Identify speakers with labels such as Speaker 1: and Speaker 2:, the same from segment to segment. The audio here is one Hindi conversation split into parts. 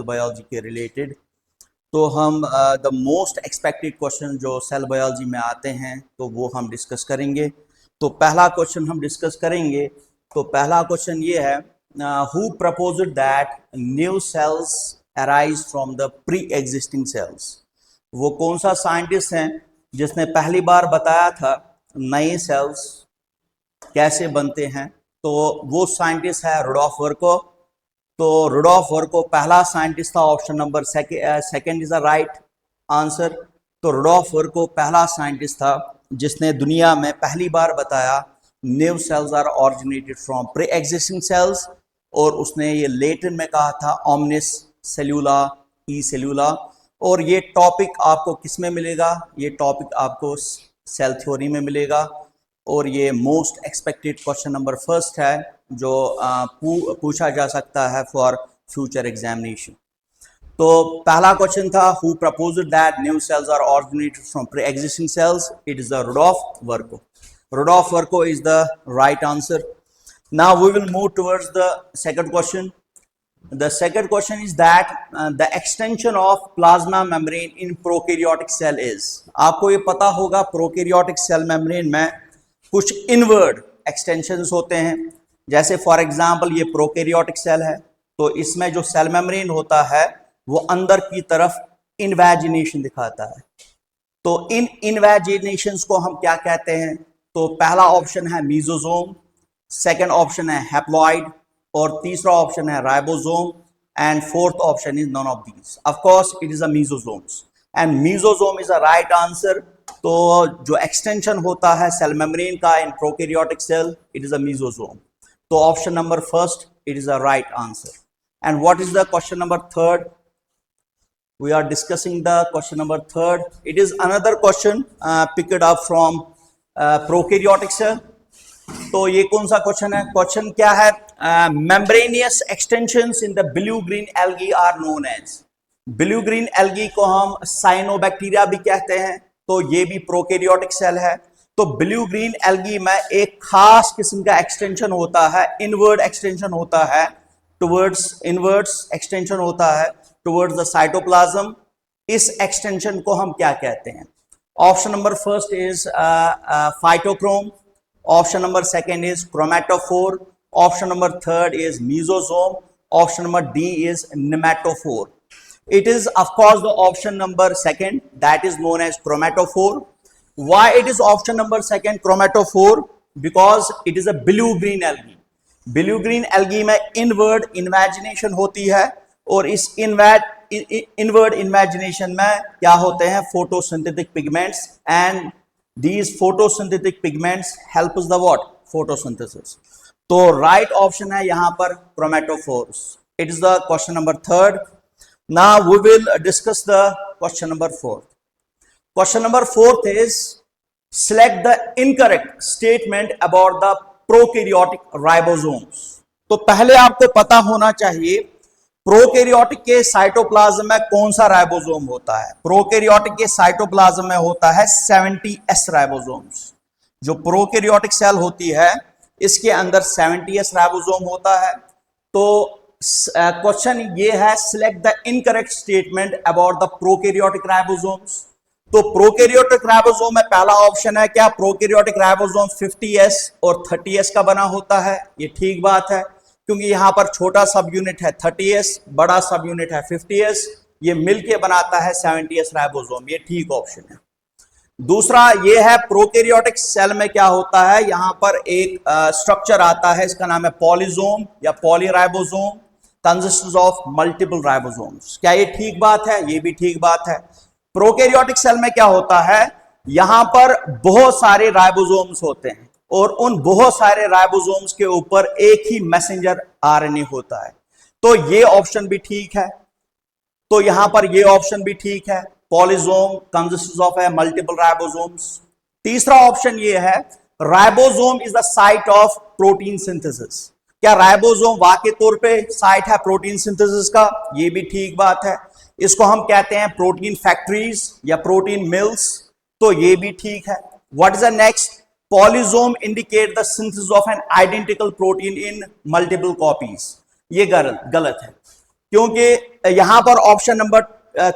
Speaker 1: बायोलॉजी के रिलेटेड। तो हम द मोस्ट एक्सपेक्टेड क्वेश्चन जो सेल बायोलॉजी में आते हैं तो वो हम डिस्कस करेंगे। तो पहला क्वेश्चन हम डिस्कस करेंगे। तो पहला क्वेश्चन ये है, who proposed that new sales arise from the pre existing sales. वो कौन सा साइंटिस्ट हैं जिसने पहली बार बताया था नए सेल्स कैसे बनते हैं? तो वो साइंटिस्ट है रुडोल्फ वर्को। तो रुडोल्फ वर्को पहला साइंटिस्ट था। Option number second is the right answer. तो रुडोल्फ वर्को पहला साइंटिस्ट था जिसने दुनिया में पहली बार बताया new cells are originated from pre existing cells, और उसने ये लैटिन में कहा था ओमनिस सेल्यूला ई सेल्यूला। और ये टॉपिक आपको किस में मिलेगा? ये टॉपिक आपको सेल थ्योरी में मिलेगा। और ये most expected question number first है जो पूछा जा सकता है फॉर फ्यूचर एग्जामिनेशन। तो पहला क्वेश्चन था, who proposed that new cells are originated from pre existing cells? It is the Rudolf Virchow. Rudolf Virchow is the right answer. Now we will move towards the second question. The second question is that the extension of plasma membrane in prokaryotic cell is. आपको ये पता होगा prokaryotic cell membrane में कुछ inward extensions होते हैं। जैसे फॉर एग्जाम्पल ये prokaryotic cell है, तो इसमें जो cell membrane होता है वो अंदर की तरफ invagination दिखाता है। तो इन इन्वेजिनेशंस को हम क्या कहते हैं? तो पहला ऑप्शन है मीजोजोम, सेकंड ऑप्शन है हैप्लॉइड, और तीसरा ऑप्शन है ribosome, and fourth option is none of these. Of course it is a mesosomes, and mesosome is a right answer. तो जो एक्सटेंशन होता है सेल मेम्ब्रेन का in prokaryotic cell, it is a mesosome. तो option number first it is a right answer. And what is the question number third? We are discussing the question number third. It is another question picked up from prokaryotic cell. तो ये कौन सा क्वेश्चन है? क्वेश्चन क्या है? Membranous extensions in the blue green algae are known as. Blue green algae को हम साइनोबैक्टीरिया भी कहते हैं। तो ये भी प्रोकैरियोटिक सेल है। तो ब्लू ग्रीन एल्गी में एक खास किस्म का एक्सटेंशन होता है, इनवर्ड एक्सटेंशन होता है, इनवर्ड्स एक्सटेंशन होता है टुवर्ड्स द साइटोप्लाज्म। इस एक्सटेंशन को हम क्या कहते हैं? Option number first is phytochrome, option number second is chromatophore, option number third is mesosome, option number D is nematophore. It is of course the option number second, that is known as chromatophore. Why it is option number second chromatophore? Because it is a blue green algae. Blue green algae में इनवर्ड इन्वेजिनेशन होती है, और इस इनवर्ड इन्वेजिनेशन में क्या होते हैं? Photosynthetic pigments, and these photosynthetic pigments helps the what? Photosynthesis. तो राइट ऑप्शन है यहां पर chromatophores. It is the question number third. Now we will discuss the question number fourth. Question number fourth is, select the incorrect statement about the prokaryotic ribosomes. तो पहले आपको पता होना चाहिए प्रोकैरियोटिक के साइटोप्लाज्म में कौन सा राइबोसोम होता है। प्रोकैरियोटिक के साइटोप्लाज्म में होता है 70S राइबोसोम्स। जो प्रोकैरियोटिक सेल होती है इसके अंदर 70S राइबोसोम होता है। तो क्वेश्चन ये है, select the incorrect statement about the prokaryotic ribosomes. तो प्रोकैरियोटिक राइबोसोम में पहला ऑप्शन है क्या? प्रोकैरियोटिक राइबोसोम 50S और 30S का बना होता है। ये ठीक बात है, क्योंकि यहां पर छोटा सब यूनिट है 30S, बड़ा सब यूनिट है 50S, ये मिलके बनाता है 70S राइबोसोम। ये ठीक ऑप्शन है। दूसरा ये है, प्रोकैरियोटिक सेल में क्या होता है? यहां पर एक स्ट्रक्चर आता है, इसका नाम है पॉलीजोम या polyribosome, consists of multiple ribosomes. क्या ये ठीक बात है? ये भी ठीक बात है। प्रोकैरियोटिक सेल में क्या होता है? यहां पर बहुत सारे राइबोसोम्स होते हैं, और उन बहुत सारे राइबोसोम्स के ऊपर एक ही मैसेंजर आरएनए होता है। तो ये ऑप्शन भी ठीक है। तो यहां पर ये ऑप्शन भी ठीक है, पॉलीजोम कंसिस्ट्स ऑफ मल्टीपल राइबोसोम्स। तीसरा ऑप्शन ये है, ribosome is the site of protein synthesis. क्या राइबोसोम वाकई तौर पे साइट है प्रोटीन सिंथेसिस का? ये भी ठीक बात है। इसको हम कहते हैं प्रोटीन फैक्ट्रीज या प्रोटीन मिल्स। तो ये भी ठीक है। What is the next? Polysome indicate the synthesis of an identical protein in multiple copies. ये गलत है। क्योंकि यहां पर option number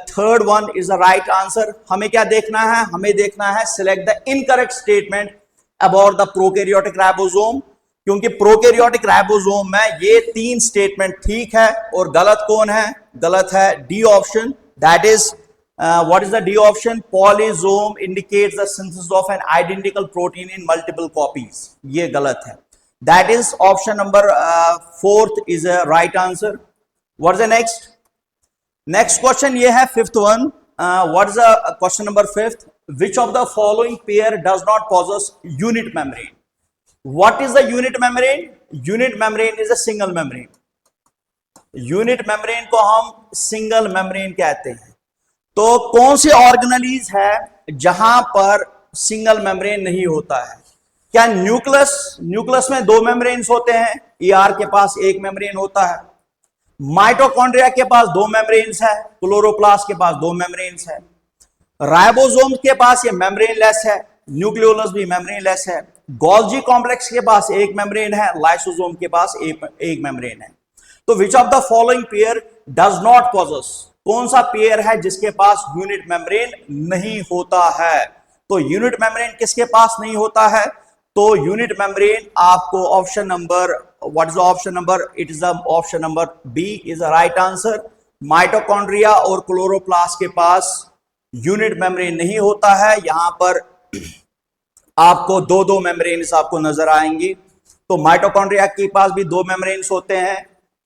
Speaker 1: third one is the right answer. हमें क्या देखना है, हमें देखना है select the incorrect statement about the prokaryotic ribosome, क्योंकि प्रोकैरियोटिक राइबोसोम में ये 3 स्टेटमेंट ठीक है और गलत कौन है, गलत है D option, that is what is the D option, polysome indicates the synthesis of an identical protein in multiple copies, ये गलत है। That is option number 4th is a right answer. What is the next, next question ये है 5th one. What is the question number 5th, which of the following pair does not possess unit membrane? What is the unit membrane? Unit membrane is a single membrane. Unit membrane को हम single membrane कहते हैं। तो कौन से ऑर्गेनेलीज है जहां पर सिंगल मेम्ब्रेन नहीं होता है? क्या न्यूक्लियस, न्यूक्लियस में 2 मेम्ब्रेन्स होते हैं, ER के पास 1 मेम्ब्रेन होता है, माइटोकॉन्ड्रिया के पास 2 मेम्ब्रेन्स है, क्लोरोप्लास्ट के पास 2 मेम्ब्रेन्स है, राइबोसोम के पास ये मेम्ब्रेन लेस है, न्यूक्लियोलस भी मेम्ब्रेन लेस है, गोल्जी कॉम्प्लेक्स के पास 1 मेम्ब्रेन है, लाइसोसोम के पास एक मेम्ब्रेन है। तो which of the following pair does not possess, कौन सा पेयर है जिसके पास यूनिट मेम्ब्रेन नहीं होता है? तो यूनिट मेम्ब्रेन किसके पास नहीं होता है? तो यूनिट मेम्ब्रेन आपको option number, what is option number, it is the option number B is the right answer. Mitochondria और क्लोरोप्लास्ट के पास यूनिट मेम्ब्रेन नहीं होता है। यहां पर आपको 2 मेम्ब्रेन्स आपको नजर आएंगी। तो माइटोकॉन्ड्रिया के पास भी 2 मेम्ब्रेन्स होते हैं,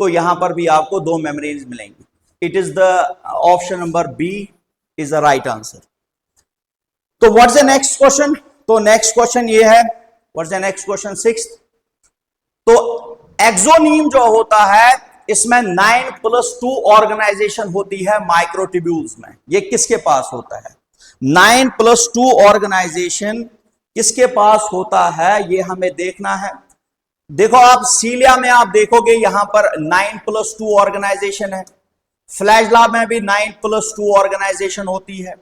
Speaker 1: तो यहां पर भी आपको 2 मेम्ब्रेन्स मिलेंगी। It is the option number B is the right answer. तो व्हाट्स द नेक्स्ट क्वेश्चन? तो नेक्स्ट क्वेश्चन ये है, what's the next question 6th। तो एक्सोनीम जो होता है इसमें 9+2 ऑर्गेनाइजेशन होती है माइक्रोट्यूब्यूल्स में, ये किसके पास होता है? 9+2 ऑर्गेनाइजेशन किसके पास होता है ये हमें देखना है। देखो आप सीलिया में आप देखोगे यहां पर 9+2 ऑर्गेनाइजेशन है, फ्लैजला में भी 9+2 ऑर्गेनाइजेशन होती है।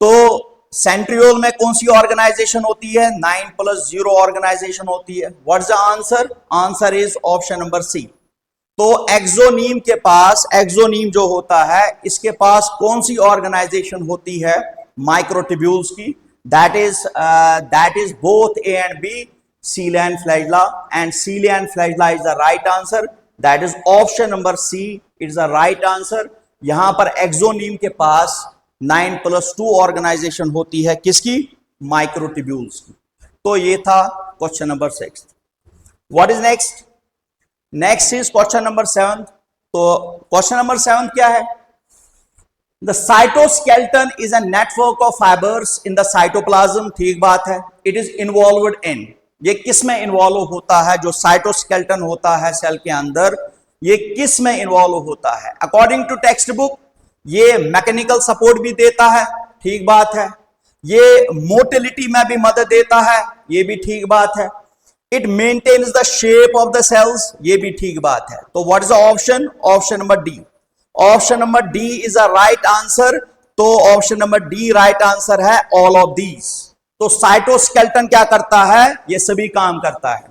Speaker 1: तो सेंट्रियोल में कौन सी ऑर्गेनाइजेशन होती है? 9+0 ऑर्गेनाइजेशन होती है। What's the answer? Answer is option number C. तो एक्सोनीम के पास, एक्सोनीम जो होता है इसके पास कौन सी ऑर्गेनाइजेशन होती है माइक्रोट्यूब्यूल्स की? That is both A and B, cilia and flagella, and cilia and flagella is the right answer. That is option number C is the right answer. यहां पर एक्सोनीम के पास 9+2 ऑर्गेनाइजेशन होती है, किसकी? माइक्रोट्यूब्यूल्स की। तो ये था question number 6। What is next? Next is question number 7th। तो क्वेश्चन नंबर 7th क्या है? The cytoskeleton is a network of fibres in the cytoplasm. ठीक बात है। इट इज इन्वॉल्व्ड इन, ये किस में इन्वॉल्व होता है? जो साइटोस्केलेटन होता है सेल के अंदर, ये किस में इन्वॉल्व होता है? अकॉर्डिंग टू टेक्स्ट बुक ये मैकेनिकल सपोर्ट भी देता है, ठीक बात है। ये मोटिलिटी में भी मदद देता है, ये भी ठीक बात है। It maintains the shape of the cells, ये भी ठीक बात है। तो what is the option? Option number D. Option number D is a right answer. तो option number D right answer है, ऑल ऑफ दीज। तो साइटोस्केलेटन क्या करता है? ये सभी काम करता है।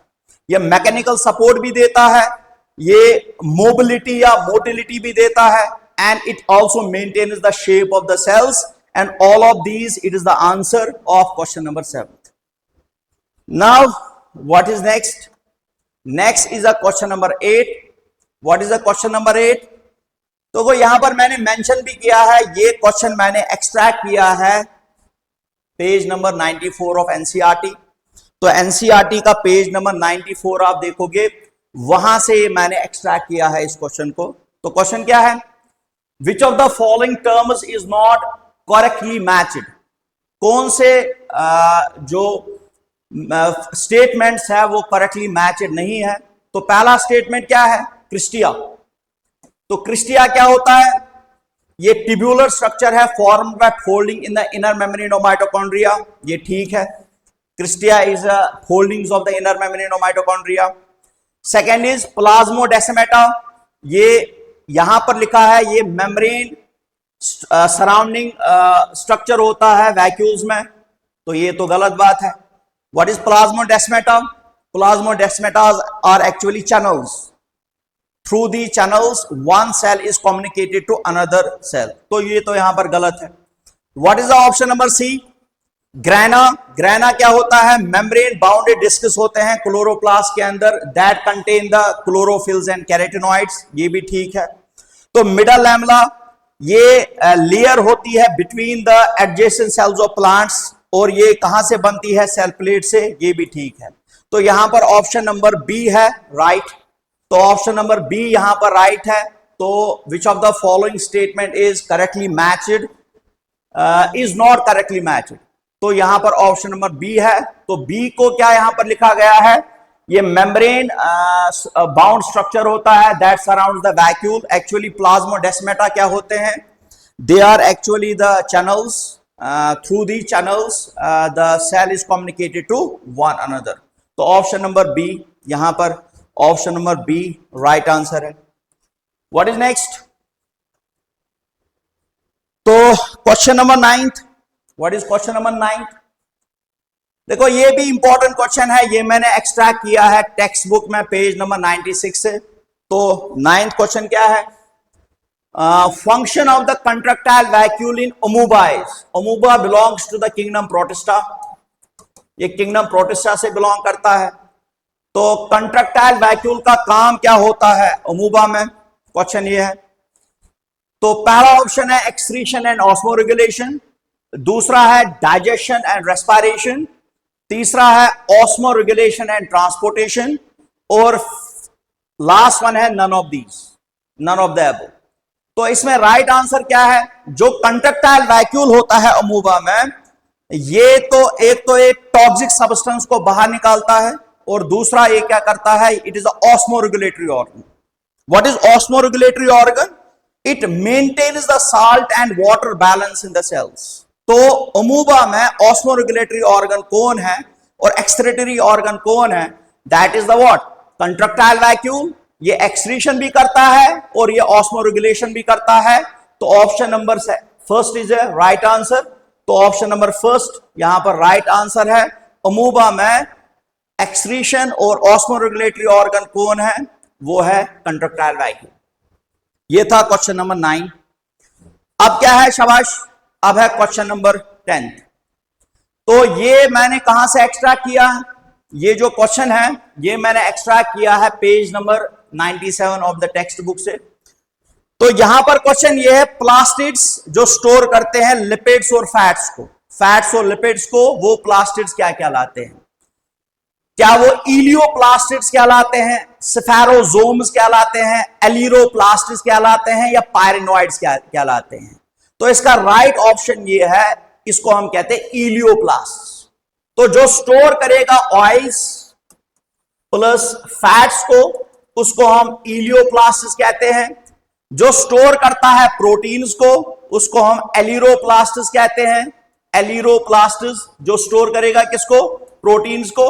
Speaker 1: ये मैकेनिकल सपोर्ट भी देता है, ये मोबिलिटी या मोटिलिटी भी देता है, and it also maintains the shape of the cells, and all of these, it is the answer of question number 7th. Now what is next? Next is a question number 8. What is the question number 8? तो वो यहां पर मैंने मेंशन भी किया है, ये क्वेश्चन मैंने एक्सट्रैक्ट किया है पेज नंबर 94 ऑफ एनसीईआरटी। तो एनसीईआरटी का पेज नंबर 94 आप देखोगे, वहां से मैंने एक्सट्रैक्ट किया है इस क्वेश्चन को। तो क्वेश्चन क्या है? Which of the following terms is not correctly matched? कौन से जो स्टेटमेंट्स है वो करेक्टली मैच्ड नहीं है? तो पहला स्टेटमेंट क्या है? क्रिस्टिया। तो क्रिस्टिया क्या होता है? ये ट्यूबुलर स्ट्रक्चर है formed by folding in the inner membrane of mitochondria, ये ठीक है। Cristae is foldings of the inner membrane of mitochondria. Second is plasmodesmata, ये यहां पर लिखा है ये मेम्ब्रेन सराउंडिंग स्ट्रक्चर होता है वैक्यूल्स में, तो ये तो गलत बात है। What is plasmodesmata? Plasmodesmatas are actually channels through the channels one cell is communicated to another cell. तो ये तो यहां पर गलत है। What is the option number C? Grana. Grana क्या होता है? मेम्ब्रेन बाउंडेड डिस्क्स होते हैं क्लोरोप्लास्ट के अंदर that contain the chlorophylls and carotenoids, ये भी ठीक है। तो मिडल लैमेला ये लेयर होती है between the adjacent sales of plants, और ये कहां से बनती है? सेल प्लेट से, ये भी ठीक है। तो यहां पर ऑप्शन नंबर बी है राइट। तो ऑप्शन नंबर बी यहां पर राइट है। तो which of the following statement is correctly matched? Is not correctly matched. तो यहां पर ऑप्शन नंबर बी है। तो बी को क्या यहां पर लिखा गया है? ये मेम्ब्रेन बाउंड स्ट्रक्चर होता है that surrounds the vacuole. Actually plasmodesmata क्या होते हैं? They are actually the channels, through the channels the cell is communicated to one another. तो ऑप्शन नंबर बी, यहां पर option number B right answer है। What is next? तो question number 9th, what is question number 9th? देखो ये भी इंपॉर्टेंट क्वेश्चन है, ये मैंने एक्सट्रैक्ट किया है टेक्स्ट बुक में पेज नंबर 96 से। तो 9th क्वेश्चन क्या है? Function of the contractile vacuole in amoeba is. Amoeba belongs to the kingdom Protista, ये किंगडम प्रोटिस्टा से बिलोंग करता है। तो कंट्रैक्टाइल वैक्यूल का काम क्या होता है अमूबा में? क्वेश्चन ये है। तो पहला ऑप्शन है एक्सक्रीशन एंड ऑस्मोरेगुलेशन, दूसरा है डाइजेशन एंड रेस्पिरेशन, तीसरा है ऑस्मो रेगुलेशन एंड ट्रांसपोर्टेशन, और लास्ट वन है none of these, none of the above. तो इसमें राइट आंसर क्या है? जो कंट्रैक्टाइल वैक्यूल होता है अमूबा में, ये तो एक टॉक्सिक सब्सटेंस को बाहर निकालता है, और दूसरा ये क्या करता है? It is a osmoregulatory organ. What is osmoregulatory organ? It maintains the salt and water balance in the cells. तो अमूबा में ऑस्मो रेगुलेटरी ऑर्गन कौन है और एक्सक्रीटरी ऑर्गन कौन है? That is the what? Contractile vacuole. ये एक्सक्रीशन भी करता है और ये ऑस्मो रेगुलेशन भी करता है। तो option number first is a right answer. तो ऑप्शन नंबर फर्स्ट यहां पर राइट आंसर है। अमूबा में एक्सक्रीशन और ऑस्मो रेगुलेटरी ऑर्गन कौन है? वो है कंट्रैक्टाइल वैक्यूल। ये था क्वेश्चन नंबर 9। अब क्या है? शाबाश, अब है क्वेश्चन नंबर 10। तो ये मैंने कहां से एक्सट्रैक्ट किया? ये जो क्वेश्चन है ये मैंने एक्सट्रैक्ट किया है page number 97 of the text book से। तो यहां पर क्वेश्चन ये है, प्लास्टिड्स जो स्टोर करते हैं लिपिड्स और फैट्स को, फैट्स और लिपिड्स को, वो प्लास्टिड्स क्या कहलाते हैं? क्या वो इलियोप्लास्टिड्स कहलाते हैं, स्फेरोजोम्स कहलाते हैं, एलिरोप्लास्टिड्स कहलाते हैं, या पायरेनॉइड्स कहलाते हैं? तो इसका राइट ऑप्शन ये है, इसको हम कहते हैं इलियोप्लास्ट। तो जो स्टोर करेगा ऑयल्स प्लस फैट्स को, उसको हम इलियोप्लास्टिड्स कहते हैं। जो स्टोर करता है प्रोटीन्स को, उसको हम एलिरोप्लास्टिड्स कहते हैं। एलिरोप्लास्टिड्स जो स्टोर करेगा किसको? प्रोटीन्स को।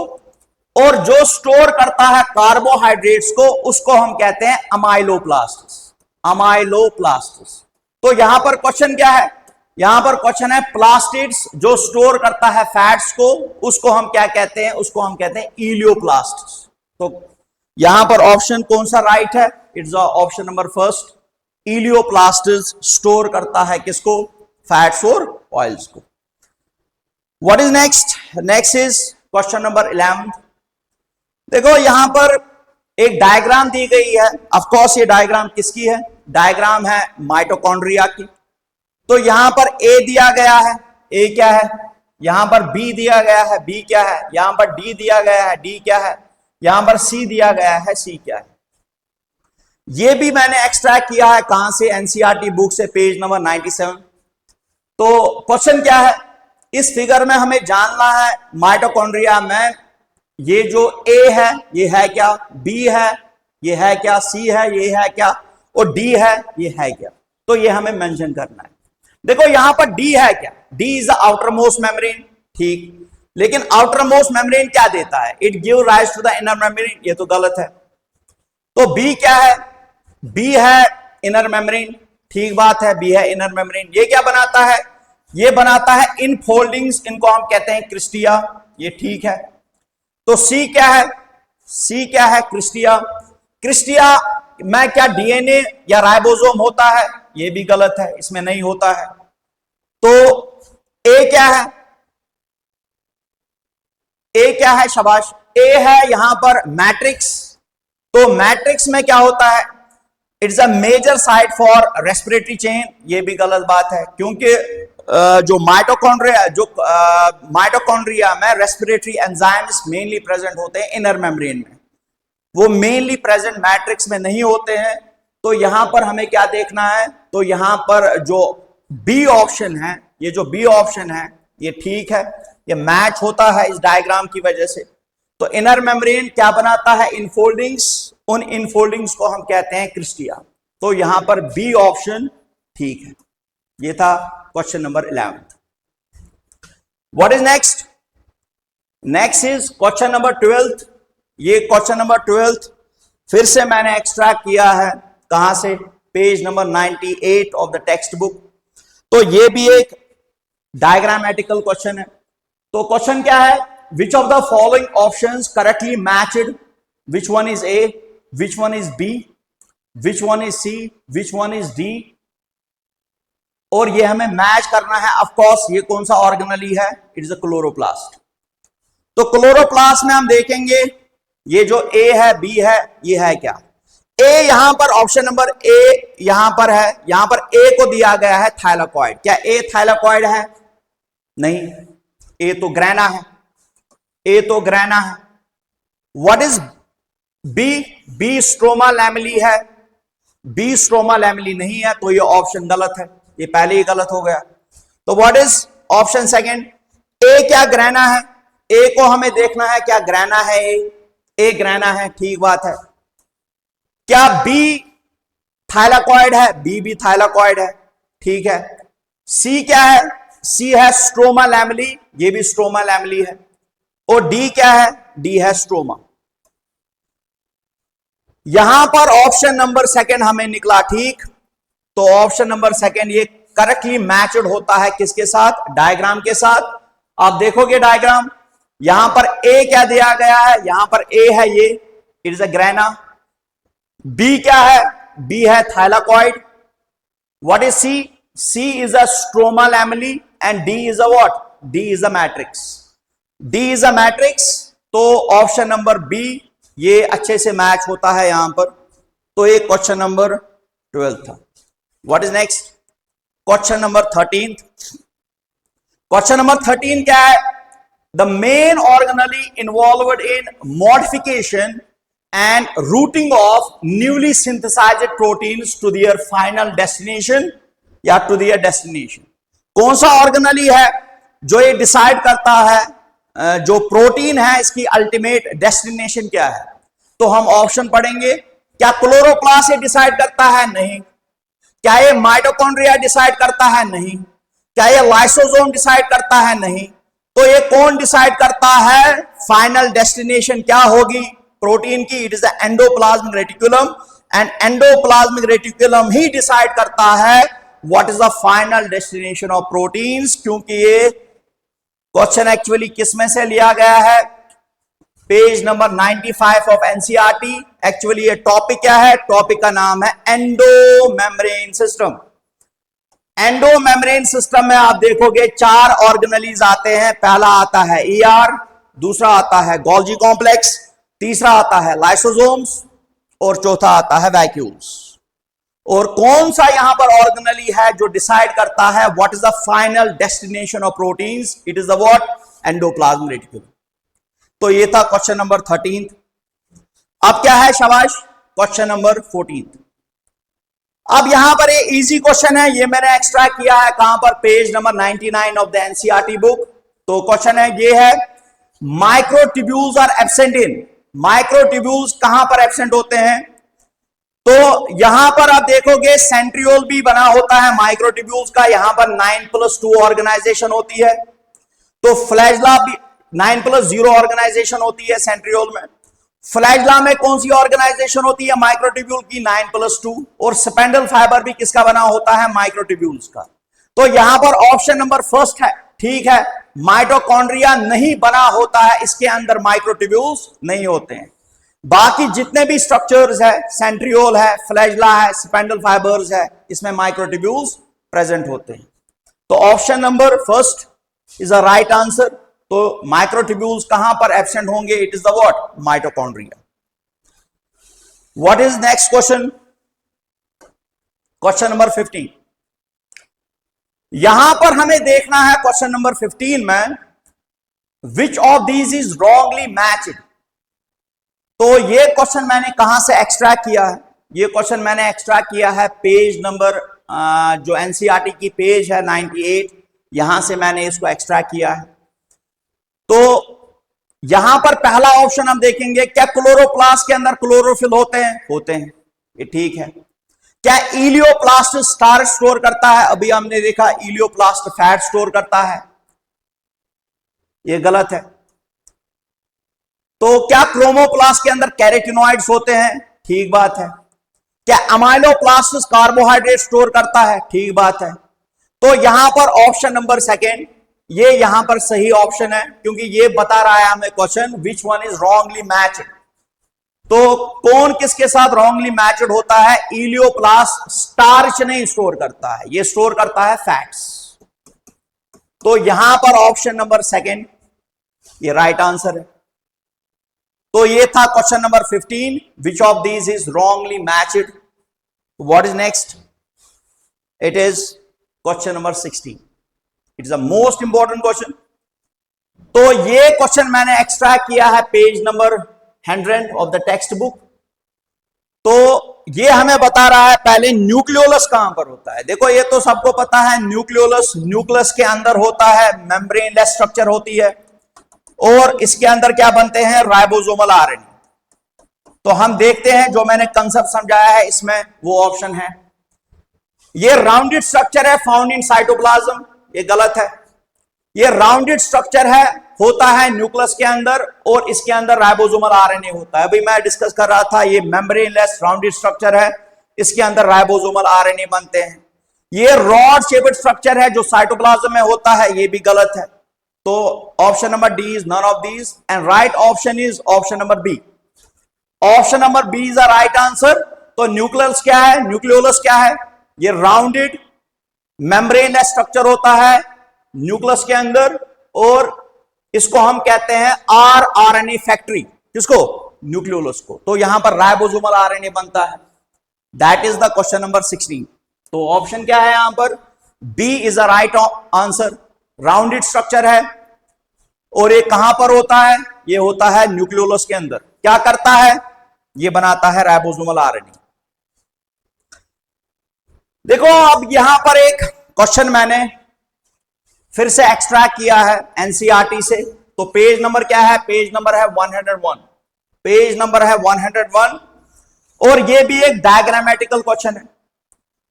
Speaker 1: और जो स्टोर करता है कार्बोहाइड्रेट्स को, उसको हम कहते हैं अमाइलोप्लास्टिड्स। अमाइलोप्लास्टिड्स। तो यहां पर क्वेश्चन क्या है? यहां पर क्वेश्चन है प्लास्टिड्स जो स्टोर करता है फैट्स को, उसको हम क्या कहते हैं? उसको हम कहते हैं इलियोप्लास्टिड्स। तो यहां पर ऑप्शन कौन सा राइट है? It's option number first. Elaioplastids store करता है किसको? फैट्स और ऑयल्स को। What is next? Next is question number 11। देखो यहां पर एक डायग्राम दी गई है। ऑफ कोर्स ये डायग्राम किसकी है? डायग्राम है माइटोकॉन्ड्रिया की। तो यहां पर ए दिया गया है, ए क्या है? यहां पर बी दिया गया है, बी क्या है? यहां पर डी दिया गया है, डी क्या है? यहां पर सी दिया गया है, सी क्या है? ये भी मैंने एक्सट्रैक्ट किया है कहां से? एनसीईआरटी बुक से, पेज नंबर 97। तो क्वेश्चन क्या है? इस फिगर में हमें जानना है माइटोकॉन्ड्रिया में ये जो ए है ये है क्या, बी है ये है क्या, सी है ये है क्या, और डी है ये है क्या? तो ये हमें मेंशन करना है। देखो यहां पर डी है क्या? D is the outermost membrane, ठीक। लेकिन आउटर मोस्ट मेम्ब्रेन क्या देता है? It give rise to the inner membrane, ये तो गलत है। तो बी क्या है? बी है इनर मेम्ब्रेन, ठीक बात है, बी है इनर मेम्ब्रेन। ये क्या बनाता है? ये बनाता है इन फोल्डिंग्स, इनको हम कहते हैं क्रिस्टिया, ये ठीक है। तो सी क्या है? सी क्या है? क्रिस्टिया। क्रिस्टिया मैं क्या डीएनए या राइबोसोम होता है, ये भी गलत है, इसमें नहीं होता है। तो ए क्या है, ए क्या है शाबाश, ए है यहां पर मैट्रिक्स। तो मैट्रिक्स में क्या होता है, it's a major site for respiratory chain, ये भी गलत बात है, क्योंकि जो माइटोकॉन्ड्रिया में रेस्पिरेटरी एंजाइम्स मेनली प्रेजेंट होते हैं इनर मेम्ब्रेन में, वो मेनली प्रेजेंट मैट्रिक्स में नहीं होते हैं। तो यहां पर हमें क्या देखना है, तो यहां पर जो बी ऑप्शन है, ये जो बी ऑप्शन है ये ठीक है, ये मैच होता है इस डायग्राम की वजह से। तो इनर मेम्ब्रेन क्या बनाता है, इनफोल्डिंग्स, उन इनफोल्डिंग्स को हम कहते हैं क्रिस्टिया। तो यहां पर बी ऑप्शन ठीक है। ये था question number 11। What is next, next is question number 12। ये क्वेश्चन नंबर 12 फिर से मैंने एक्सट्रैक्ट किया है, कहां से, page number 98 of the text book. तो ये भी एक डायग्रामेटिकल क्वेश्चन है। तो क्वेश्चन क्या है, which of the following options correctly matched, which one is A, which one is B, which one is C, which one is D. और ये हमें मैच करना है। ऑफ कोर्स ये कौन सा ऑर्गेनेली है, इट इज अ क्लोरोप्लास्ट। तो क्लोरोप्लास्ट में हम देखेंगे ये जो ए है, बी है, ये है क्या, ए यहां पर ऑप्शन नंबर ए यहां पर है, यहां पर ए को दिया गया है थाइलाकॉइड। क्या ए थाइलाकॉइड है, नहीं, ए तो ग्रैना है, ए तो ग्रैना है। What is B, B stroma lamellae है, बी स्ट्रोमा लैमेली नहीं है, तो ये ऑप्शन गलत है, ये पहले ही गलत हो गया। तो व्हाट इज ऑप्शन सेकंड, ए क्या ग्रैना है, ए को हमें देखना है क्या ग्रैना है, ए ग्रैना है, ठीक बात है। क्या बी थाइलाकॉइड है, बी भी थाइलाकॉइड है, ठीक है। सी क्या है, सी है स्ट्रोमा लैमेली, ये भी स्ट्रोमा लैमेली है। और डी क्या है, डी है स्ट्रोमा। यहां पर ऑप्शन नंबर सेकंड हमें निकला ठीक। तो ऑप्शन नंबर सेकंड ये करेक्टली मैच्ड होता है किसके साथ, डायग्राम के साथ। आप देखोगे डायग्राम, यहां पर ए क्या दिया गया है, यहां पर ए है ये, it is a grana. B क्या है, बी है thylakoid. What is C, C is a stroma lamellae and D is a what, D is a matrix, D is a matrix. तो ऑप्शन नंबर बी ये अच्छे से मैच होता है यहां पर। तो ये क्वेश्चन नंबर 12 था। What is next, question number 13। Question number 13 क्या है, the main organelle involved in modification and routing of newly synthesized proteins to their final destination या to their destination। कौन सा ऑर्गेनेली है जो ये डिसाइड करता है जो प्रोटीन है इसकी अल्टीमेट डेस्टिनेशन क्या है। तो हम ऑप्शन पढ़ेंगे, क्या क्लोरोप्लास्ट ये डिसाइड करता है, नहीं। क्या ये माइटोकॉन्ड्रिया डिसाइड करता है, नहीं। क्या ये लाइसोसोम डिसाइड करता है, नहीं। तो ये कौन डिसाइड करता है फाइनल डेस्टिनेशन क्या होगी प्रोटीन की, it is the endoplasmic reticulum. And endoplasmic reticulum he decide करता है what is the final destination of proteins. क्योंकि ये क्वेश्चन एक्चुअली किस में से लिया गया है, page number 95 of NCERT. Actually ये टॉपिक क्या है, टॉपिक का नाम है endo membrane system. Endo membrane system में आप देखोगे 4 ऑर्गेनेलीज आते हैं। पहला आता है ईआर, दूसरा आता है गोल्जी कॉम्प्लेक्स, तीसरा आता है लाइसोसोम्स और चौथा आता है वैक्यूल्स। और कौन सा यहां पर ऑर्गेनेली है जो डिसाइड करता है what is the final destination of proteins, it is the what, endoplasmic reticulum. तो ये था क्वेश्चन नंबर 13। अब क्या है शाबाश, क्वेश्चन नंबर 14। अब यहां पर ये इजी क्वेश्चन है, ये मैंने एक्सट्रैक्ट किया है कहां पर, page number 99 of the NCERT book. तो क्वेश्चन है ये है, microtubules are absent in, microtubules कहां पर एब्सेंट होते हैं। तो यहां पर आप देखोगे सेंट्रियोल भी बना होता है माइक्रोट्यूब्यूल्स का, यहां पर 9+2 ऑर्गेनाइजेशन होती है। तो फ्लैजला भी 9+0 ऑर्गेनाइजेशन होती है सेंट्रियोल में। फ्लैजला में कौन सी ऑर्गेनाइजेशन होती है माइक्रोट्यूब्यूल की, 9+2। और स्पेंडल फाइबर भी किसका बना होता है, माइक्रोट्यूब्यूल्स का। तो यहां पर ऑप्शन नंबर फर्स्ट है, ठीक है, माइटोकॉन्ड्रिया नहीं बना होता है, इसके अंदर माइक्रोट्यूब्यूल्स नहीं होते हैं। बाकी जितने भी स्ट्रक्चर्स है, सेंट्रियोल है, फ्लैजला है, स्पेंडल फाइबर्स है, इसमें माइक्रोट्यूब्यूल्स प्रेजेंट होते हैं। तो option number first is a right answer. तो माइक्रोट्यूब्यूल्स कहां पर एब्सेंट होंगे? It is the what? Mitochondria. What is next question? Question number 15। यहां पर हमें देखना है क्वेश्चन नंबर 15 में, which of these is wrongly matched. तो ये क्वेश्चन मैंने कहां से एक्सट्रैक्ट किया है? ये क्वेश्चन मैंने एक्सट्रैक्ट किया है पेज नंबर जो एनसीईआरटी की पेज है 98, यहां से मैंने इसको एक्सट्रैक्ट किया है। तो यहां पर पहला ऑप्शन हम देखेंगे, क्या क्लोरोप्लास्ट के अंदर क्लोरोफिल होते हैं? होते हैं, ये ठीक है। क्या इलियोप्लास्ट स्टार्च स्टोर करता है? अभी हमने देखा इलियोप्लास्ट फैट स्टोर करता है, ये गलत है। तो क्या क्रोमोप्लास्ट के अंदर कैरोटिनॉइड्स होते हैं? ठीक बात है। क्या अमाइलोप्लास्ट कार्बोहाइड्रेट स्टोर करता है? ठीक बात है। तो यहां पर ऑप्शन नंबर सेकेंड, ये यहां पर सही ऑप्शन है, क्योंकि ये बता रहा है हमें question which one is wrongly matched. तो कौन किसके साथ रॉन्गली मैच्ड होता है? इलियोप्लास्ट स्टार्च नहीं स्टोर करता है, ये स्टोर करता है फैट्स। तो यहां पर ऑप्शन नंबर सेकेंड ये राइट आंसर है। तो ये था question number 15, which of these is wrongly matched. What is next? It is question number 16। It is the most important question. तो ये क्वेश्चन मैंने एक्सट्रैक्ट किया है page number 100 of the text book. तो ये हमें बता रहा है पहले न्यूक्लियोलस कहां पर होता है। देखो ये तो सबको पता है, न्यूक्लियोलस न्यूक्लियस के अंदर होता है, मेम्ब्रेनलेस स्ट्रक्चर होती है, और इसके अंदर क्या बनते हैं? Ribosomal RNA. तो हम देखते हैं, जो मैंने कंसेप्ट समझाया है इसमें वो ऑप्शन है। ये राउंडेड स्ट्रक्चर है फाउंड इन साइटोप्लाज्म, ये गलत है। ये राउंडेड स्ट्रक्चर है, होता है न्यूक्लियस के अंदर, और इसके अंदर राइबोसोमल आरएनए होता है। अभी मैं डिस्कस कर रहा था, ये मेम्ब्रेनलेस राउंडेड स्ट्रक्चर है, इसके अंदर राइबोसोमल आरएनए बनते हैं। ये रॉड शेप्ड स्ट्रक्चर है जो साइटोप्लाज्म में होता है, ये भी गलत है। तो option number D is none of these, and right option is option number B. Option number B is a right answer. तो न्यूक्लियस क्या है? न्यूक्लियोलस क्या है? ये राउंडेड मेम्ब्रेनलेस स्ट्रक्चर होता है न्यूक्लियस के अंदर, और इसको हम कहते हैं आरएनए फैक्ट्री। किसको? न्यूक्लियोलस को। तो यहां पर राइबोसोमल आरएनए बनता है। That is the question number 16। तो ऑप्शन क्या है यहां पर? B is a right answer. Rounded structure है, और ये कहां पर होता है? ये होता है न्यूक्लियोलस के अंदर। क्या करता है? ये बनाता है राइबोसोमल आरएनए। देखो अब यहां पर एक क्वेश्चन मैंने फिर से एक्सट्रैक्ट किया है एनसीईआरटी से। तो पेज नंबर क्या है? पेज नंबर है 101। पेज नंबर है 101, और ये भी एक डायग्रामेटिकल क्वेश्चन है।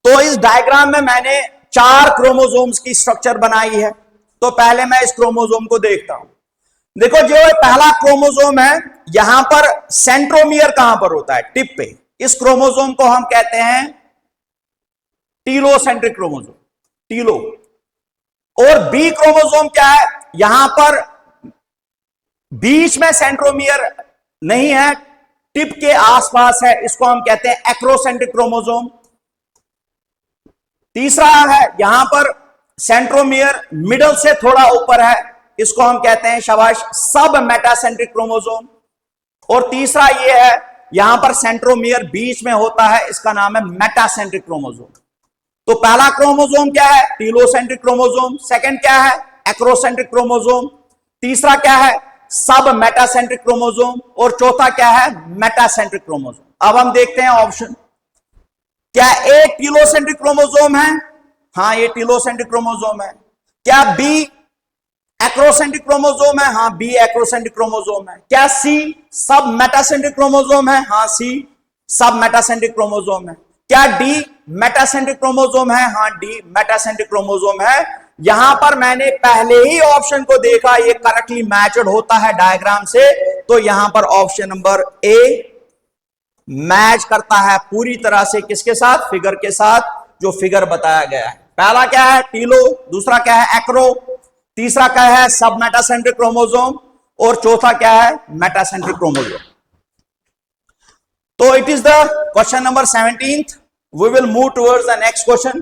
Speaker 1: तो इस डायग्राम में मैंने 4 क्रोमोसोम्स की स्ट्रक्चर बनाई है। तो पहले मैं इस क्रोमोसोम को देखता हूं। देखो जो पहला क्रोमोसोम है, यहां पर सेंट्रोमियर कहां पर होता है? टिप पे। इस क्रोमोसोम को हम कहते हैं टीलोसेंट्रिक क्रोमोसोम, टीलो। और बी क्रोमोसोम क्या है? यहां पर बीच में सेंट्रोमियर नहीं है, टिप के आसपास है, इसको हम कहते हैं एक्रोसेंट्रिक क्रोमोसोम। तीसरा है, यहां पर सेंट्रोमियर मिडल से थोड़ा ऊपर है, इसको हम कहते हैं शाबाश सब मेटासेंट्रिक क्रोमोसोम। और तीसरा ये है, यहां पर सेंट्रोमियर बीच में होता है, इसका नाम है मेटासेंट्रिक क्रोमोसोम। तो पहला क्रोमोसोम क्या है? Telocentric chromosome. सेकंड क्या है? Acrocentric chromosome. तीसरा क्या है? सब मेटासेंट्रिक क्रोमोसोम। और चौथा क्या है? Metacentric chromosome. अब हम देखते हैं ऑप्शन। क्या ए टीलोसेंट्रिक क्रोमोसोम है? हाँ, ये टीलोसेंट्रिक क्रोमोसोम है। क्या बी एक्रोसेंट्रिक क्रोमोसोम है? हाँ, बी एक्रोसेंट्रिक क्रोमोसोम है। क्या सी सब मेटासेंट्रिक क्रोमोसोम है? हाँ, सी सब मेटासेंट्रिक क्रोमोसोम है। क्या डी मेटासेंट्रिक क्रोमोसोम है? हाँ, डी मेटासेंट्रिक क्रोमोसोम है। यहां पर मैंने पहले ही ऑप्शन को देखा, ये करेक्टली मैचड होता है डायग्राम से। तो यहां पर ऑप्शन नंबर ए मैच करता है पूरी तरह से किसके साथ? फिगर के साथ, जो फिगर बताया गया है। पहला क्या है? टीलो। दूसरा क्या है? एक्रो। तीसरा क्या है? सब मेटासेंट्रिक क्रोमोसोम। और चौथा क्या है? Metacentric chromosome. तो it is the question number 17th. We will move towards the next question,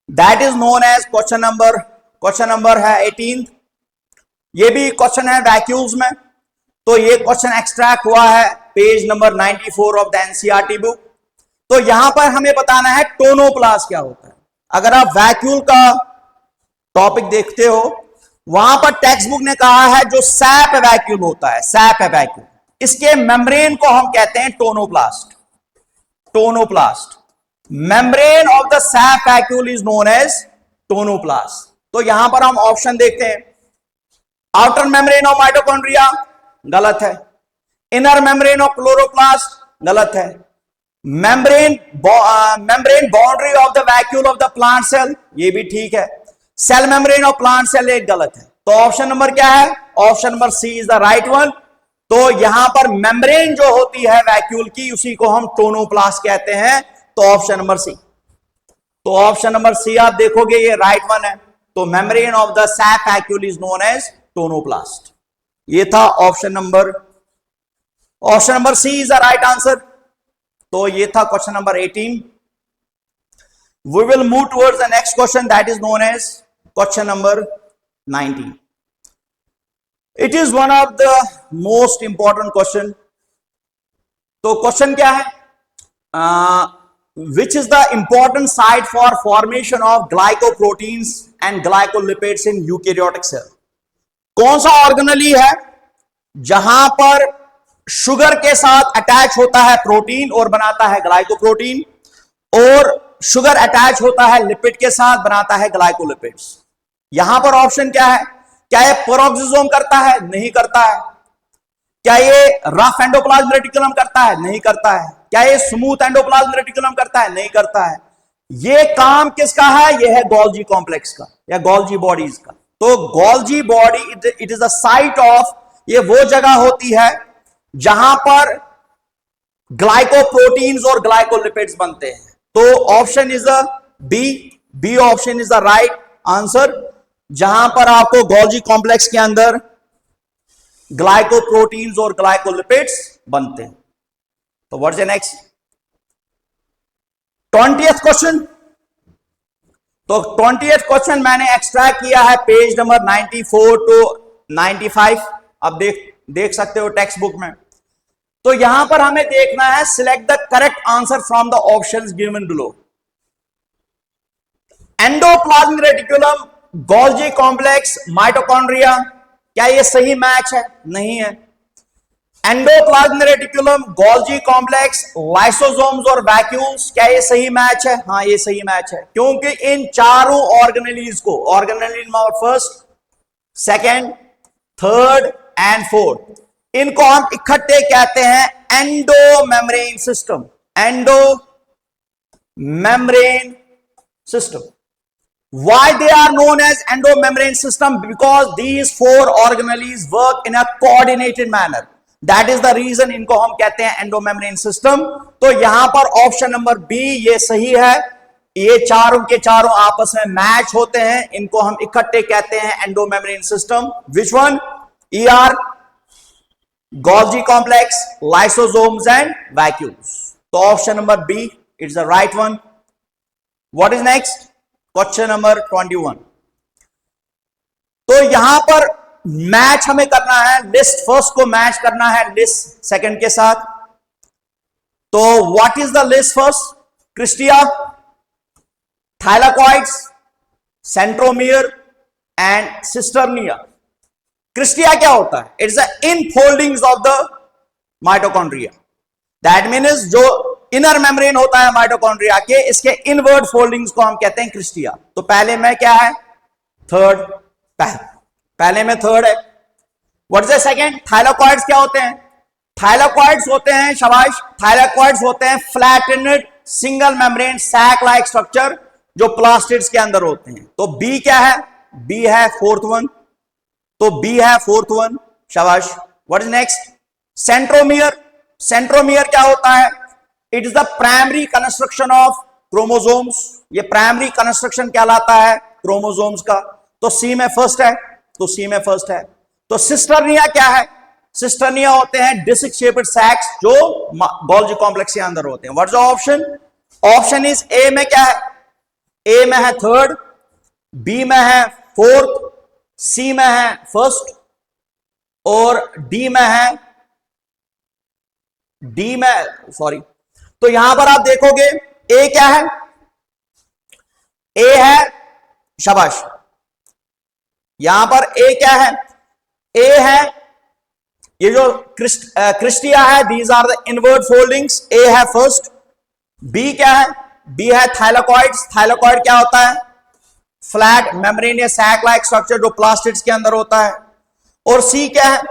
Speaker 1: that is known as question number है 18th. ये भी क्वेश्चन है वैक्यूल्स में. तो ये क्वेश्चन एक्सट्रैक्ट हुआ है page number 94 of the NCERT book. तो यहां पर हमें बताना है टोनोप्लास्ट क्या होता है. अगर आप वैक्यूल का टॉपिक देखते हो, वहां पर टेक्स्ट बुक ने कहा है जो सैप वैक्यूल होता है, सैप वैक्यूल, इसके मेम्ब्रेन को हम कहते हैं tonoplast. Tonoplast, membrane of the sap vacuole is known as tonoplast. तो यहां पर हम ऑप्शन देखते हैं. आउटर मेम्ब्रेन ऑफ माइटोकॉन्ड्रिया गलत है. इनर मेम्ब्रेन ऑफ क्लोरोप्लास्ट गलत है. Membrane boundary of the vacuole of the plant cell, ये भी ठीक है. Cell membrane of plant cell एक गलत है. तो ऑप्शन नंबर क्या है? Option number C is the right one. तो यहां पर मेम्ब्रेन जो होती है वैक्यूल की, उसी को हम टोनोप्लास्ट कहते हैं. तो ऑप्शन नंबर सी. तो ऑप्शन नंबर सी आप देखोगे ये राइट वन है. तो membrane of the sap vacuole is known as tonoplast. ये था option number C is the right answer. तो ये था question number 18. We will move towards the next question, that is known as question number 19. It is one of the most important question. तो क्वेश्चन क्या है? Which is the important site for formation of glycoproteins and glycolipids in eukaryotic cell? कौन सा ऑर्गेनेली है जहां पर शुगर के साथ अटैच होता है प्रोटीन और बनाता है ग्लाइकोप्रोटीन, और शुगर अटैच होता है लिपिड के साथ, बनाता है ग्लाइकोलिपिड्स. यहां पर ऑप्शन क्या है? क्या ये पेरोक्सिसोम करता है? नहीं करता है. क्या ये रफ एंडोप्लाज्म रेटिकुलम करता है? नहीं करता है. क्या ये स्मूथ एंडोप्लाज्म रेटिकुलम करता है? नहीं करता है. ये काम किसका है? ये है गोल्जी कॉम्प्लेक्स का या गोल्जी बॉडीज का. तो Golgi body it is the site of, ये वो जगह होती है जहां पर ग्लाइकोप्रोटीन्स और ग्लाइकोलिपिड्स बनते हैं. तो option is B option is the right answer, जहां पर आपको गोल्जी कॉम्प्लेक्स के अंदर ग्लाइकोप्रोटीन्स और ग्लाइकोलिपिड्स बनते हैं. तो what is the next 20th question. तो 20th क्वेश्चन मैंने एक्सट्रैक्ट किया है पेज नंबर 94 टू 95. आप देख सकते हो टेक्स्ट बुक में. तो यहां पर हमें देखना है select the correct answer from the options given below. Endoplasmic reticulum, Golgi complex, mitochondria, क्या ये सही मैच है? नहीं है. Endoplasmic reticulum, Golgi complex, lysosomes और वैक्यूल्स, क्या ये सही मैच है? हाँ, ये सही मैच है, क्योंकि इन चारों ऑर्गेनेलीज को, organelle number first, second, third and fourth, इनको हम इकट्ठे कहते हैं endomembrane system. Endo membrane system. Why they are known as endo membrane system? Because these four organelles work in a coordinated manner. That is the reason इनको हम कहते हैं एंडो मेम्ब्रेन सिस्टम. तो यहां पर ऑप्शन नंबर बी ये सही है. ये चारों के चारों आपस में मैच होते हैं, इनको हम इकट्ठे कहते हैं endomembrane system. Which one? ER, Golgi complex, lysosomes and vacuoles. तो option number B it's the right one. What is next? Question number 21. तो यहां पर मैच हमें करना है, लिस्ट फर्स्ट को मैच करना है लिस्ट सेकंड के साथ. तो what is the list first? Cristae, thylakoids, centromere and cisternae. Cristae क्या होता है? It's the infoldings of the mitochondria. That means जो इनर मेम्ब्रेन होता है माइटोकॉन्ड्रिया के, इसके इनवर्ड फोल्डिंग्स को हम कहते हैं क्रिस्टिया. तो पहले में क्या है? थर्ड. पहले में थर्ड है. What is the second? Thylakoids क्या होते हैं? थाइलाकॉइड्स होते हैं, शाबाश, थाइलाकॉइड्स होते हैं flattened single membrane sac like structure जो प्लास्टिड्स के अंदर होते हैं. तो बी क्या है? बी है फोर्थ वन. तो बी है फोर्थ वन, शाबाश. What is next? Centromere. Centromere क्या होता है? It is the primary constriction of chromosomes. ये प्राइमरी कंस्ट्रक्शन कहलाता है क्रोमोसोम्स का. तो सी में फर्स्ट है. तो सी में फर्स्ट है. तो सिस्टर्निया क्या है? सिस्टर्निया होते हैं डिस्क शेप्ड सैक्स जो गोल्जी कॉम्प्लेक्स के अंदर होते हैं। What is option? Option is a में क्या है? ए में है थर्ड, बी में है फोर्थ, सी में है फर्स्ट और डी में है सॉरी। तो यहां पर आप देखोगे ए क्या है? ए है, शाबाश, यहां पर ए क्या है? ए है ये जो क्रिस्टिया है, these are the inward foldings, A है फर्स्ट। बी क्या है? बी है थाइलाकॉइड्स। थाइलाकॉइड क्या होता है? Flat membranous sac like structure जो प्लास्टिड्स के अंदर होता है। और सी क्या है?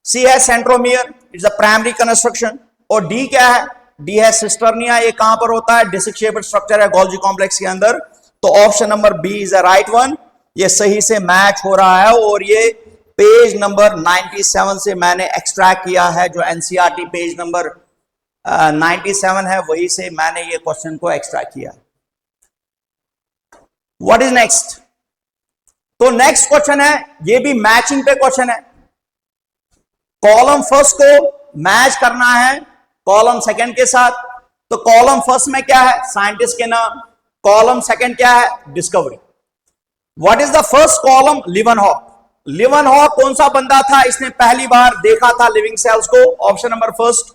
Speaker 1: सी है centromere, it's a primary constriction. और डी क्या है? डी है सिस्टर्निया, ये कहां पर होता है? डिस्क शेप्ड स्ट्रक्चर है गोल्जी कॉम्प्लेक्स के अंदर। तो option number B is the right one, ये सही से मैच हो रहा है। और ये पेज नंबर 97 से मैंने एक्सट्रैक्ट किया है, जो एनसीईआरटी पेज नंबर 97 है, वही से मैंने ये क्वेश्चन को एक्सट्रैक्ट किया। What is next? तो नेक्स्ट क्वेश्चन है, ये भी मैचिंग पे क्वेश्चन है। कॉलम फर्स्ट को मैच करना है कॉलम सेकंड के साथ। तो कॉलम फर्स्ट में क्या है? साइंटिस्ट के नाम। कॉलम सेकंड क्या है? Discovery. What is the first column? Leeuwenhoek. Leeuwenhoek कौन सा बंदा था? इसने पहली बार देखा था लिविंग सेल्स को। Option number first.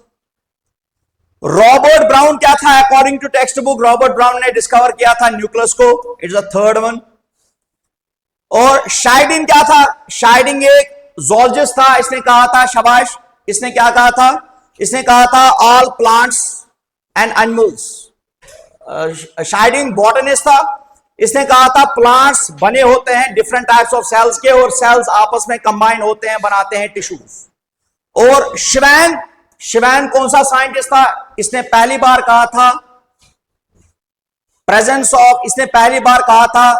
Speaker 1: Robert Brown क्या था? According to text book Robert Brown ने डिस्कवर किया था न्यूक्लियस को, इट्स द थर्ड वन। और शाइडिन क्या था? शाइडिन एक zoologist था, इसने कहा था, शाबाश, इसने क्या कहा था? इसने कहा था all plants and animals. Schleiden botanist था, इसने कहा था प्लांट्स बने होते हैं डिफरेंट टाइप्स ऑफ सेल्स के, और सेल्स आपस में कंबाइन होते हैं, बनाते हैं टिश्यूज। और शिवैन कौन सा साइंटिस्ट था? इसने पहली बार कहा था प्रेजेंस ऑफ, इसने पहली बार कहा था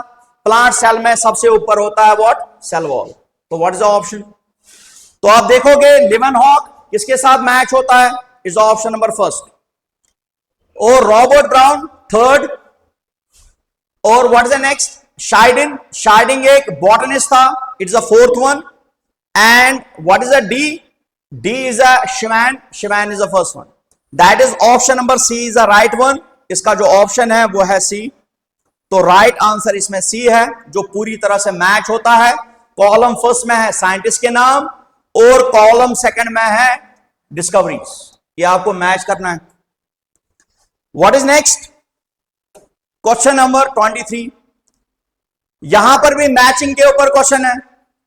Speaker 1: प्लांट सेल में सबसे ऊपर होता है व्हाट? Cell wall. तो व्हाट इज द ऑप्शन? तो आप देखोगे लिवनहॉक किसके साथ मैच होता है? Is option number first. और रॉबर्ट ब्राउन थर्ड। और what is the next? Schleiden एक बॉटनिस्ट था, it's the fourth one. And what is the D? D is a Schwann is the first one. That is option number C is the right one. इसका जो ऑप्शन है वो है सी। तो राइट आंसर इसमें सी है, जो पूरी तरह से मैच होता है। कॉलम फर्स्ट में है साइंटिस्ट के नाम और कॉलम सेकंड में है डिस्कवरीज। ये आपको मैच करना है। What is next? Question number 23। यहां पर भी मैचिंग के ऊपर क्वेश्चन है।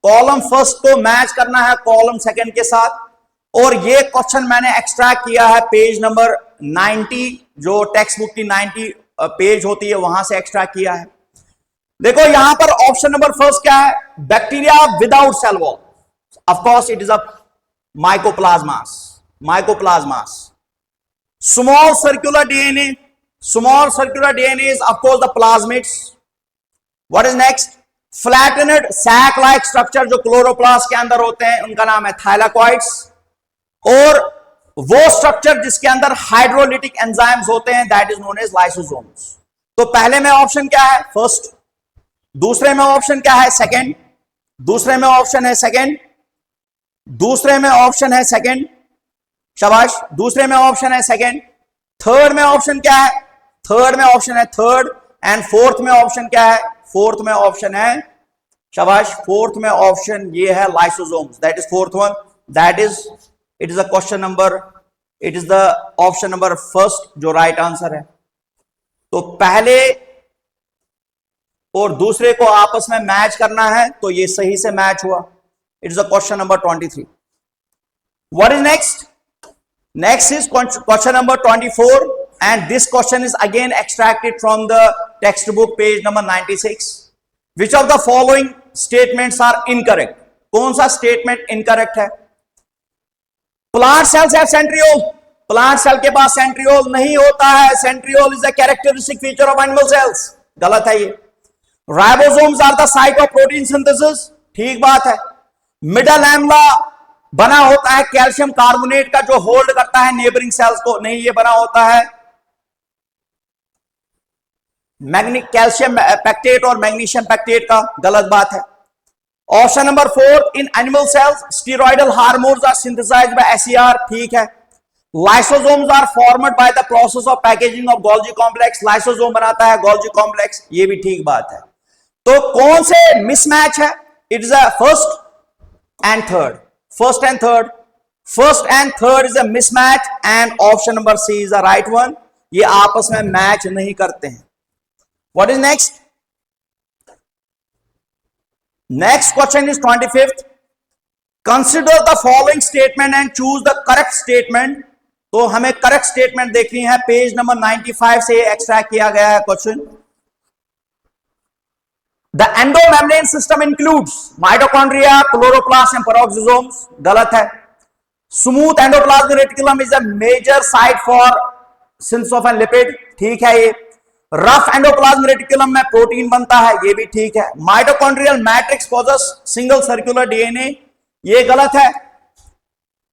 Speaker 1: कॉलम फर्स्ट को मैच करना है कॉलम सेकंड के साथ। और ये क्वेश्चन मैंने एक्सट्रैक्ट किया है पेज नंबर 90, जो टेक्स्ट बुक की 90 पेज होती है, वहां से एक्सट्रैक्ट किया है। देखो यहां पर ऑप्शन नंबर फर्स्ट क्या है? Bacteria without cell wall. Of course it is a mycoplasmas. Small circular DNA is of course the plasmids. What is next? Flattened sac like structure जो क्लोरोप्लास्ट के अंदर होते हैं, उनका नाम है थाइलाकॉइड्स। और वो स्ट्रक्चर जिसके अंदर हाइड्रोलिटिक एंजाइम्स होते हैं, that is known as lysosomes. तो पहले में ऑप्शन क्या है? फर्स्ट। दूसरे में ऑप्शन क्या है? सेकंड। दूसरे में ऑप्शन है सेकंड। शाबाश, दूसरे में ऑप्शन है सेकंड। थर्ड में ऑप्शन क्या है? थर्ड में ऑप्शन है थर्ड। एंड फोर्थ में ऑप्शन क्या है? फोर्थ में ऑप्शन है, शाबाश, फोर्थ में ऑप्शन ये है lysosomes. That is fourth one. That is it is the option number first जो राइट आंसर है। तो पहले और दूसरे को आपस में मैच करना है, तो ये सही से मैच हुआ। It is the question number 23। What is next? Next is question number 24 and this question is again extracted from the textbook page number 96. Which of the following statements are incorrect? कौन सा statement incorrect है? Plant cells have centriole. Plant cell के पास centriole नहीं होता है। Centriole is a characteristic feature of animal cells. गलत है ये। Ribosomes are the site of protein synthesis. ठीक बात है। Middle lamella बना होता है कैल्शियम कार्बोनेट का, जो होल्ड करता है नेबरिंग सेल्स को। नहीं, ये बना होता है कैल्शियम पैक्टेट और मैग्नीशियम पैक्टेट का। गलत बात है। Option number 4, in animal cells steroidal hormones are synthesized by SER, ठीक है। Lysosomes are formed by the process of packaging of Golgi complex, lysosome बनाता है गोल्जी कॉम्प्लेक्स, ये भी ठीक बात है। तो कौन से मिसमैच है? It is a first and third, first and third, first and third is a mismatch and option number C is the right one. ये आपस में मैच नहीं करते हैं। What is next? Next question is 25th, consider the following statement and choose the correct statement. तो हमें करेक्ट स्टेटमेंट देखनी है, पेज नंबर 95 से एक्सट्रैक्ट किया गया है question. The endomembrane system includes mitochondria, chloroplast and peroxisomes, गलत है। Smooth endoplasmic reticulum is a major site for synthesis of an lipid, ठीक है ये। रफ एंडोप्लाज्मिक रेटिकुलम में प्रोटीन बनता है, ये भी ठीक है। Mitochondrial matrix possesses single circular DNA, ये गलत है।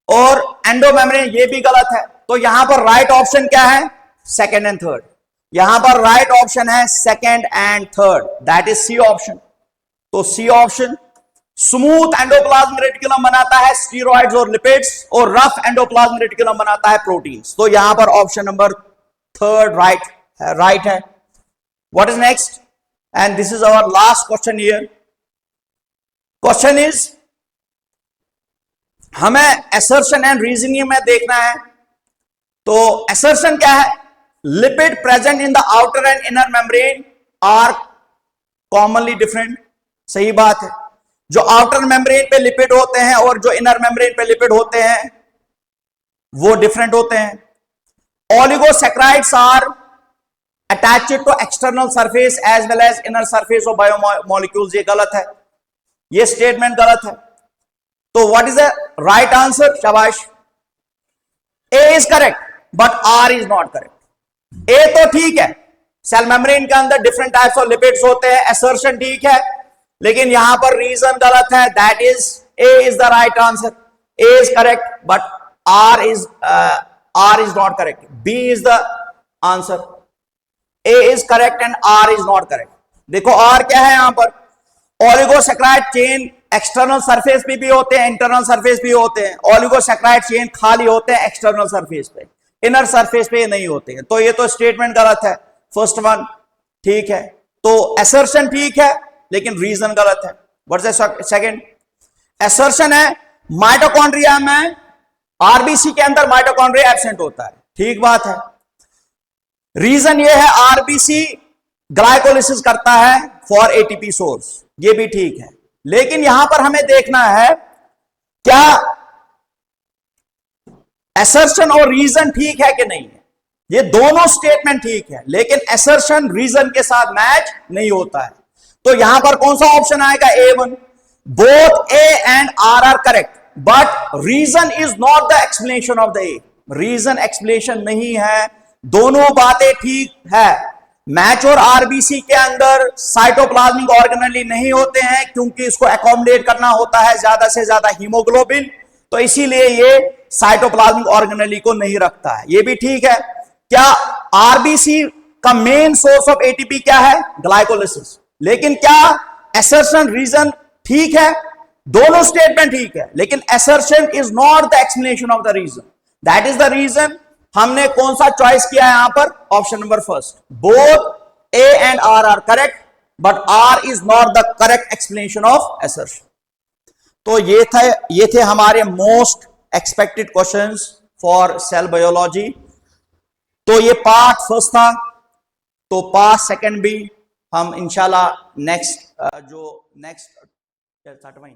Speaker 1: और एंडोमेम्ब्रेन, ये भी गलत है। तो यहां पर राइट ऑप्शन क्या है? Second and third. यहां पर राइट ऑप्शन है second and third, that is C option. तो C option, smooth endoplasmic reticulum बनाता है स्टेरॉइड्स और लिपिड्स, और रफ एंडोप्लाज्मिक रेटिकुलम बनाता है प्रोटीन्स। तो यहां पर ऑप्शन नंबर थर्ड राइट है। What is next? And this is our last question here. Question is, हमें असर्शन एंड रीजनिंग में देखना है। तो असर्शन क्या है? Lipid present in the outer and inner membrane are commonly different, सही बात है। जो आउटर मेम्ब्रेन पे लिपिड होते हैं और जो इनर मेम्ब्रेन पे लिपिड होते हैं वो डिफरेंट होते हैं। Oligosaccharides are attached to external surface as well as inner surface of biomolecules, ये गलत है, ये स्टेटमेंट गलत है। तो what is the right answer? शाबाश, A is correct but R is not correct. A तो ठीक है, सेल मेम्ब्रेन के अंदर डिफरेंट टाइप्स ऑफ लिपिड्स होते हैं, असर्शन ठीक है, लेकिन यहां पर रीजन गलत है, that is A is the right answer. A is correct but R is not correct, B is the answer. A is correct and R is not correct. देखो आर क्या है यहां पर? ओलिगोसैकेराइड चेन एक्सटर्नल सरफेस पे भी होते हैं, इंटरनल सरफेस भी होते हैं। ओलिगोसैकेराइड चेन खाली होते हैं एक्सटर्नल सरफेस पे, इनर सरफेस पे नहीं होते हैं। तो ये तो स्टेटमेंट गलत है, फर्स्ट वन, ठीक है। तो असर्शन ठीक है लेकिन रीजन गलत है। What is the second? Assertion है माइटोकॉन्ड्रिया में, आरबीसी के अंदर माइटोकॉन्ड्रिया एब्सेंट होता है, ठीक बात है। रीजन ये है आरबीसी ग्लाइकोलिसिस करता है फॉर एटीपी सोर्स, ये भी ठीक है। लेकिन यहां पर हमें देखना है क्या असर्शन और रीजन ठीक है कि नहीं है। ये दोनों स्टेटमेंट ठीक है लेकिन असर्शन रीजन के साथ मैच नहीं होता है। तो यहां पर कौन सा ऑप्शन आएगा? A1। Both A and R correct but reason is not the explanation of the A. Reason explanation नहीं है, दोनों बातें ठीक है। मैच और आरबीसी के अंदर साइटोप्लाज्मिक ऑर्गेनेली नहीं होते हैं क्योंकि इसको एकोमोडेट करना होता है ज्यादा से ज्यादा हीमोग्लोबिन, तो इसीलिए ये साइटोप्लाज्मिक ऑर्गेनेली को नहीं रखता है, ये भी ठीक है। क्या आरबीसी का मेन सोर्स ऑफ एटीपी क्या है? ग्लाइकोलिसिस। लेकिन क्या असर्शन रीजन ठीक है? दोनों स्टेटमेंट ठीक है लेकिन assertion is not the explanation of the reason, that is the reason. हमने कौन सा चॉइस किया है यहां पर? Option number first. Both A and R correct but R is not the correct explanation of assertion. तो ये थे हमारे most expected questions for cell biology. तो ये पार्ट फर्स्ट था, तो पार्ट सेकंड भी हम इंशाल्लाह नेक्स्ट 60वां